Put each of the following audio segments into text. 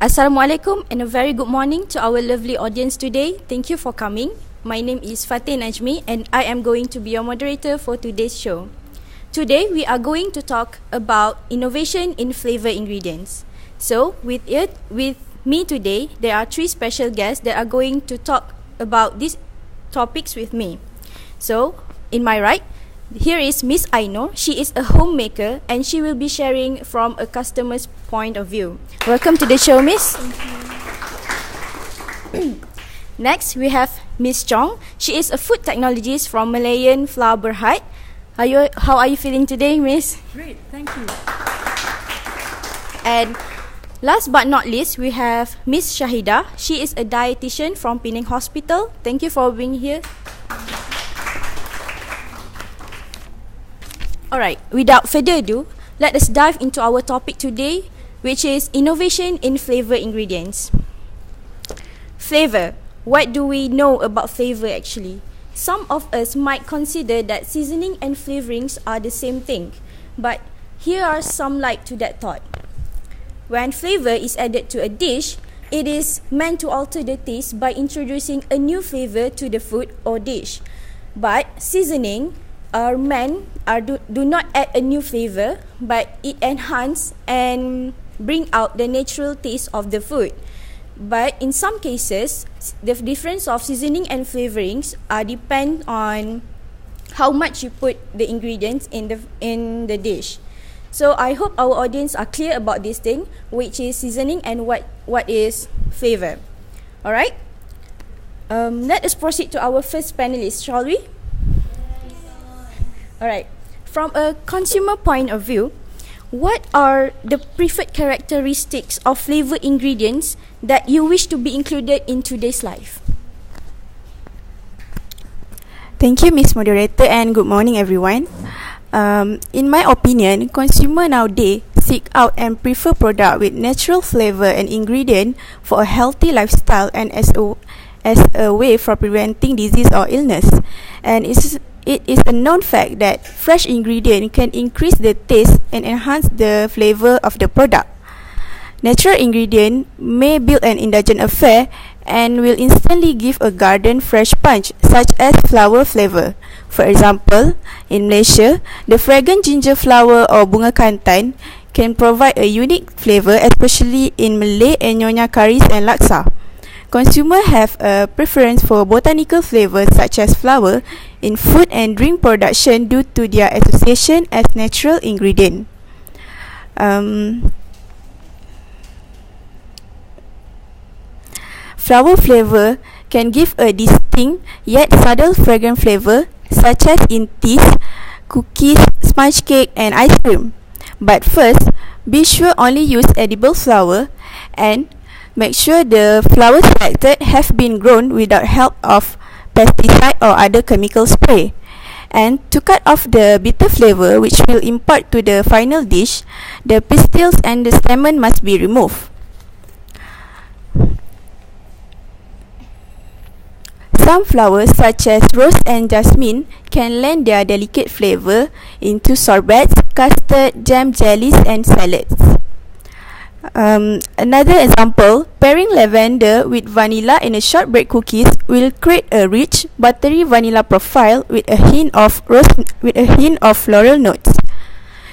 Assalamualaikum and a very good morning to our lovely audience today. Thank you for coming. My name is Fatin Najmi and I am going to be your moderator for today's show. Today we are going to talk about innovation in flavor ingredients. So with me today, there are three special guests that are going to talk about these topics with me. So in my right, here is Miss Ainnur. She is a homemaker and she will be sharing from a customer's point of view. Welcome to the show, Miss. Next, we have Miss Chong. She is a food technologist from Malayan Flavour. How are you feeling today, Miss? Great, thank you. And last but not least, we have Miss Shahidah. She is a dietitian from Penang Hospital. Thank you for being here. Alright, without further ado, let us dive into our topic today, which is innovation in flavor ingredients. Flavor. What do we know about flavor actually? Some of us might consider that seasoning and flavorings are the same thing, but here are some light to that thought. When flavor is added to a dish, it is meant to alter the taste by introducing a new flavor to the food or dish. But seasoning do not add a new flavor, but it enhance and bring out the natural taste of the food. But in some cases, the difference of seasoning and flavorings depend on how much you put the ingredients in the dish. So I hope our audience are clear about this thing, which is seasoning and what is flavor. Alright, let us proceed to our first panelist, shall we? Alright, from a consumer point of view, what are the preferred characteristics of flavor ingredients that you wish to be included in today's life? Thank you, Miss Moderator, and good morning, everyone. In my opinion, consumers nowadays seek out and prefer products with natural flavor and ingredient for a healthy lifestyle and as a way for preventing disease or illness. And it is a known fact that fresh ingredient can increase the taste and enhance the flavor of the product. Natural ingredient may build an indulgent affair and will instantly give a garden fresh punch, such as flower flavor. For example, in Malaysia, the fragrant ginger flower or bunga kantan can provide a unique flavor, especially in Malay and Nyonya curries and laksa. Consumers have a preference for botanical flavors such as flower in food and drink production due to their association as natural ingredient. Flower flavor can give a distinct yet subtle fragrant flavor, such as in teas, cookies, sponge cake, and ice cream. But first, be sure only use edible flower and make sure the flowers selected have been grown without help of pesticide or other chemical spray. And to cut off the bitter flavor which will impart to the final dish, the pistils and the stamens must be removed. Some flowers such as rose and jasmine can lend their delicate flavor into sorbets, custard, jam, jellies and salads. Another example, pairing lavender with vanilla in a shortbread cookies will create a rich, buttery vanilla profile with a hint of floral notes.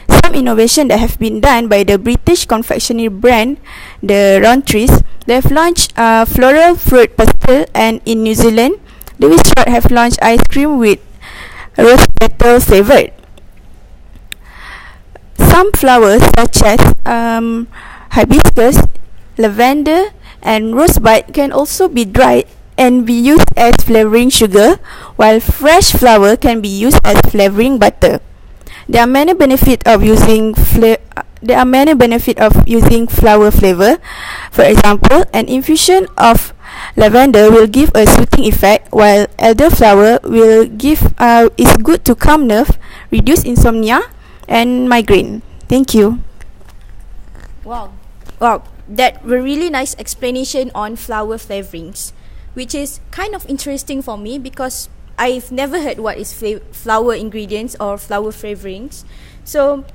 Some innovation that have been done by the British confectionery brand, the Rowntrees, they have launched floral fruit pastel, and in New Zealand, Lewis Short have launched ice cream with rose petal flavoured. Some flowers such as hibiscus, lavender and rosebud can also be dried and be used as flavoring sugar, while fresh flower can be used as flavoring butter. There are many benefits of using flower flavor. For example, an infusion of lavender will give a soothing effect, while elderflower is good to calm nerve, reduce insomnia and migraine. Thank you. Wow, that were really nice explanation on flower flavorings, which is kind of interesting for me because I've never heard what is flower ingredients or flower flavorings. So,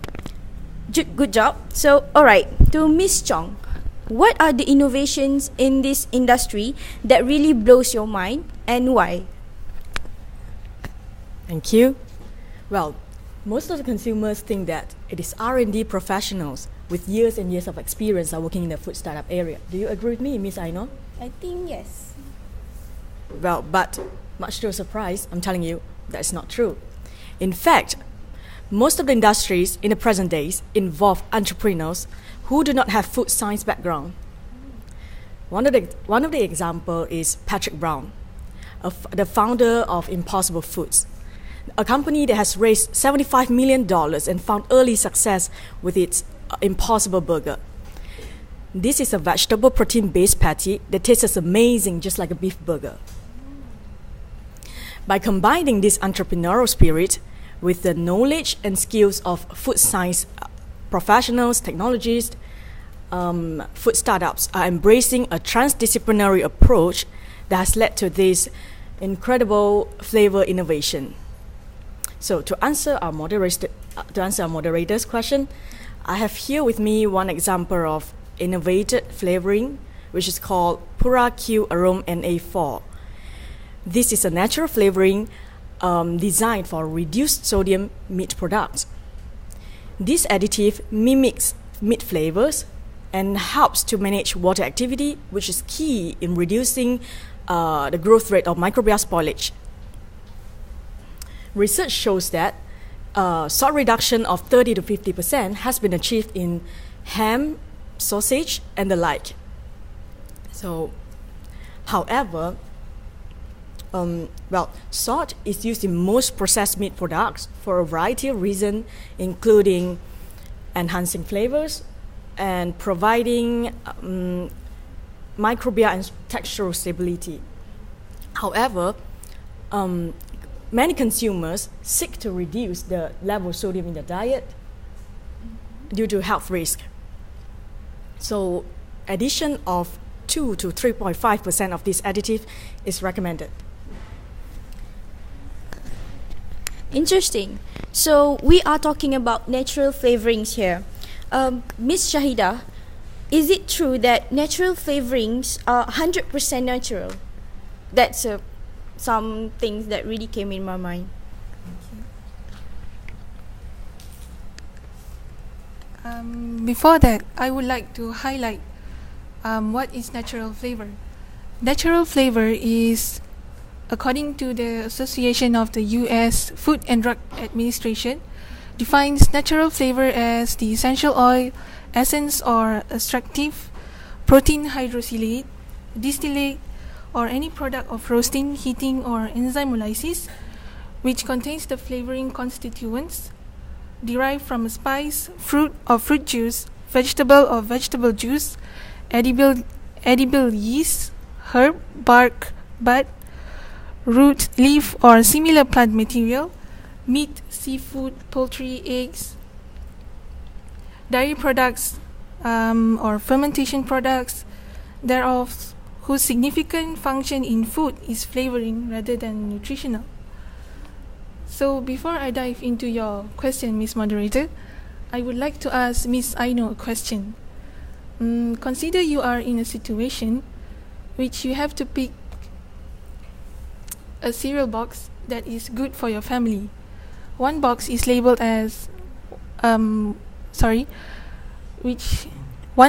good job. So, alright, to Miss Chong. what are the innovations in this industry that really blows your mind and why? Thank you. Well, most of the consumers think that it is R&D professionals with years and years of experience are working in the food startup area. Do you agree with me, Miss Ainnur? I think yes. Well, but much to your surprise, I'm telling you that's not true. In fact, most of the industries in the present days involve entrepreneurs who do not have food science background. One of the example is Patrick Brown, the founder of Impossible Foods, a company that has raised $75 million and found early success with its Impossible Burger. This is a vegetable protein-based patty that tastes amazing, just like a beef burger. By combining this entrepreneurial spirit with the knowledge and skills of food science professionals, technologists, food startups are embracing a transdisciplinary approach that has led to this incredible flavor innovation. So to answer our moderator's question, I have here with me one example of innovated flavoring, which is called Pura Q Arome NA4. This is a natural flavoring designed for reduced sodium meat products. This additive mimics meat flavors and helps to manage water activity, which is key in reducing the growth rate of microbial spoilage. Research shows that salt reduction of 30 to 50% has been achieved in ham, sausage, and the like. So, however, salt is used in most processed meat products for a variety of reasons, including enhancing flavors and providing microbial and textural stability. However, many consumers seek to reduce the level of sodium in their diet due to health risk. So, addition of 2 to 3.5% of this additive is recommended. Interesting. So we are talking about natural flavorings here. Miss Shahidah, is it true that natural flavorings are 100% natural? That's some things that really came in my mind. Before that, I would like to highlight what is natural flavor. Natural flavor is, according to the Association of the U.S. Food and Drug Administration, defines natural flavor as the essential oil, essence or extractive, protein hydrolysate, distillate, or any product of roasting, heating, or enzymolysis, which contains the flavoring constituents derived from a spice, fruit or fruit juice, vegetable or vegetable juice, edible yeast, herb, bark, bud, root, leaf, or similar plant material, meat, seafood, poultry, eggs, dairy products, or fermentation products, thereof whose significant function in food is flavoring rather than nutritional. So before I dive into your question, Miss Moderator, I would like to ask Miss Ainnur a question. Consider you are in a situation which you have to pick a cereal box that is good for your family. One box is labeled as one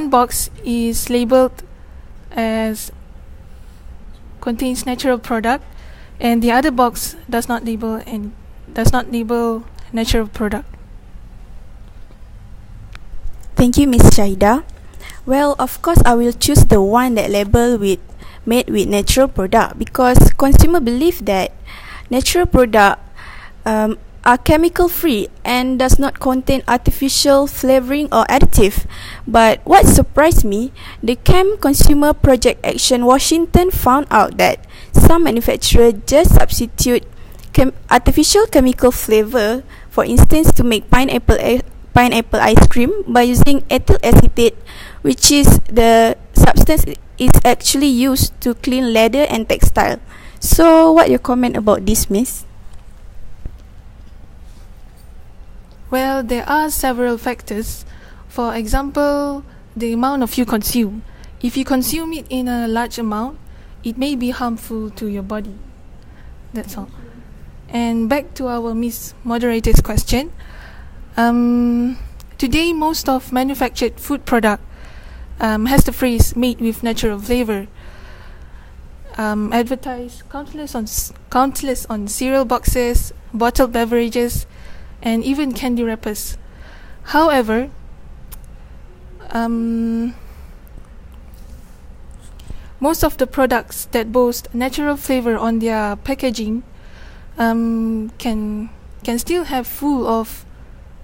box is labeled as contains natural product, and the other box does not label natural product. Thank you, Miss Shahidah. Well, of course, I will choose the one that labeled with made with natural product, because consumer believe that natural product are chemical free and does not contain artificial flavoring or additive. But what surprised me, the CAM Consumer Project Action Washington found out that some manufacturers just substitute artificial chemical flavor, for instance to make pineapple ice cream, by using ethyl acetate, which is the substance is actually used to clean leather and textile. So what your comment about this, Miss? Well, there are several factors. For example, the amount of you consume. If you consume it in a large amount, it may be harmful to your body. That's all. And back to our Miss Moderator's question. Today, most of manufactured food product has the phrase "made with natural flavor." Advertised countless on cereal boxes, bottled beverages, and even candy wrappers. However, most of the products that boast natural flavor on their packaging can still have full of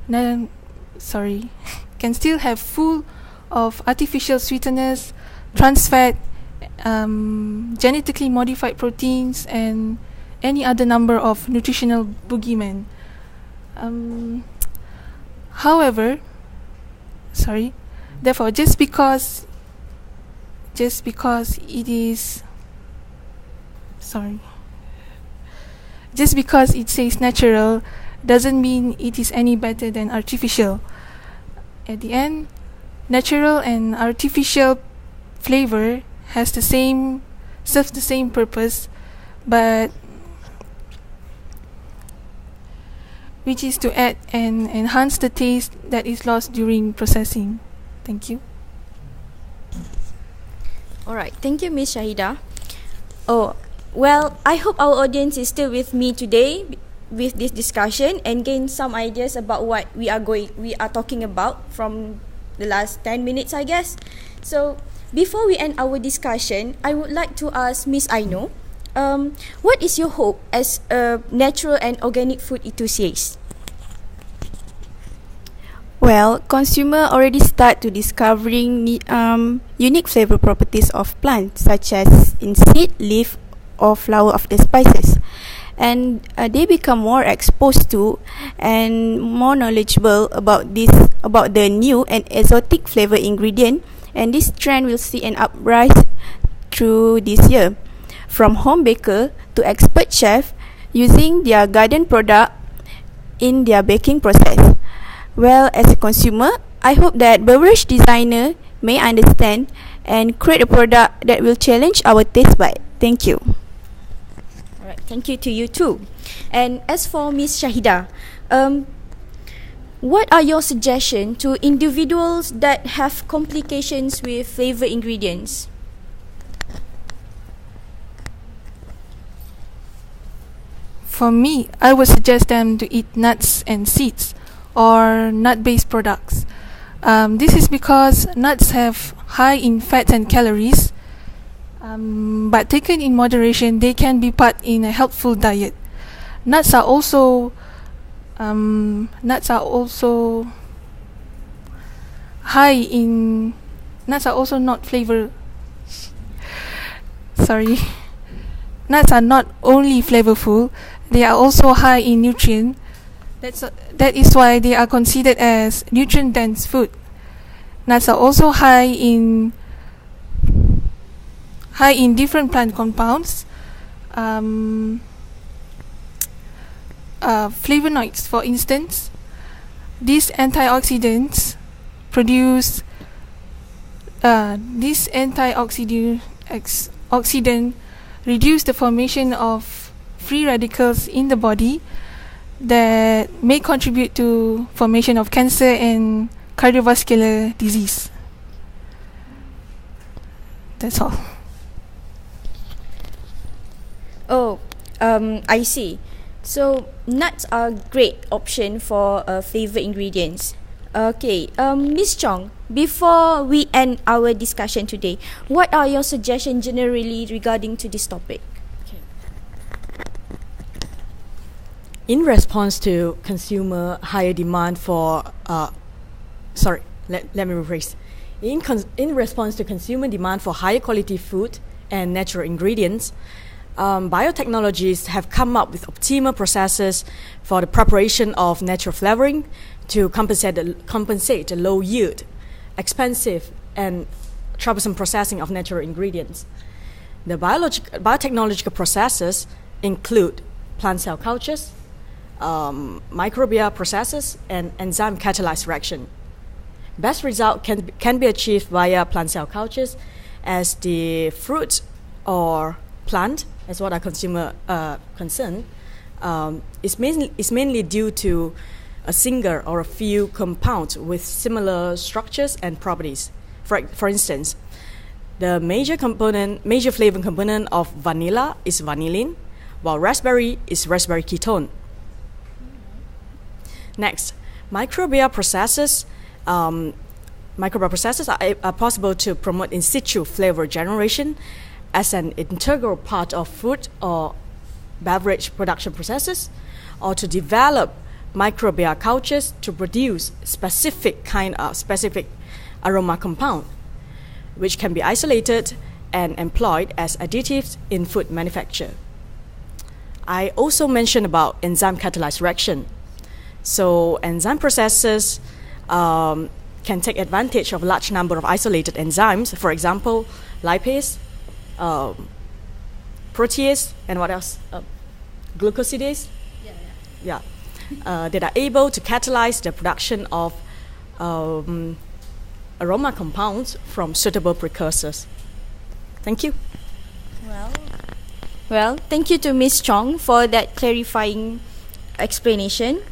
can still have full of artificial sweeteners, trans fat, genetically modified proteins, and any other number of nutritional boogeymen. Therefore, just because it says natural doesn't mean it is any better than artificial. At the end, natural and artificial flavor serves the same purpose, but which is to add and enhance the taste that is lost during processing. Thank you. Alright, thank you, Miss Shahidah. Oh, well, I hope our audience is still with me today with this discussion and gain some ideas about what we are talking about from the last 10 minutes, I guess. So, before we end our discussion, I would like to ask Miss Ainnur, what is your hope as a natural and organic food enthusiast? Well, consumer already start to discovering unique flavor properties of plants, such as in seed, leaf, or flower of the spices, and they become more exposed to and more knowledgeable about the new and exotic flavor ingredient. And this trend will see an uprise through this year, from home baker to expert chef using their garden product in their baking process. Well, as a consumer, I hope that beverage designer may understand and create a product that will challenge our taste bud. Thank you. Alright, thank you to you too. And as for Miss Shahidah, what are your suggestions to individuals that have complications with flavor ingredients? For me, I would suggest them to eat nuts and seeds or nut-based products. This is because nuts have high in fats and calories, but taken in moderation, they can be part in a healthful diet. Nuts are also not flavor. Sorry. Nuts are not only flavorful, they are also high in nutrient. That is why they are considered as nutrient-dense food. Nuts are also high in different plant compounds, flavonoids, for instance. These antioxidants reduce the formation of free radicals in the body that may contribute to formation of cancer and cardiovascular disease. That's all. Oh, I see. So nuts are a great option for flavor ingredients. Okay, Miss Chong, before we end our discussion today, what are your suggestions generally regarding to this topic? In response to consumer higher demand for let me rephrase. In response to consumer demand for higher quality food and natural ingredients, biotechnologists have come up with optimal processes for the preparation of natural flavoring to compensate the low yield, expensive, and troublesome processing of natural ingredients. The biotechnological processes include plant cell cultures, microbial processes, and enzyme catalyzed reaction. Best result can be achieved via plant cell cultures, as the fruit or plant, as what our consumer concern, is mainly due to a single or a few compounds with similar structures and properties. For instance, the major flavor component of vanilla is vanillin, while raspberry is raspberry ketone. Next, microbial processes are possible to promote in situ flavor generation as an integral part of food or beverage production processes, or to develop microbial cultures to produce specific aroma compound, which can be isolated and employed as additives in food manufacture. I also mentioned about enzyme catalyzed reaction. So enzyme processes can take advantage of a large number of isolated enzymes, for example, lipase, protease, and what else? Glucosidase? Yeah. That are able to catalyze the production of aroma compounds from suitable precursors. Thank you. Well, thank you to Miss Chong for that clarifying explanation.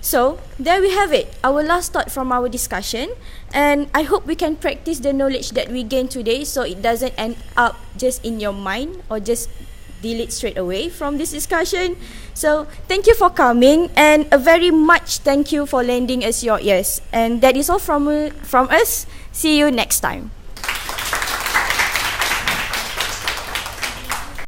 So, there we have it, our last thought from our discussion, and I hope we can practice the knowledge that we gained today so it doesn't end up just in your mind or just delete straight away from this discussion. So, thank you for coming, and a very much thank you for lending us your ears. And that is all from us. See you next time.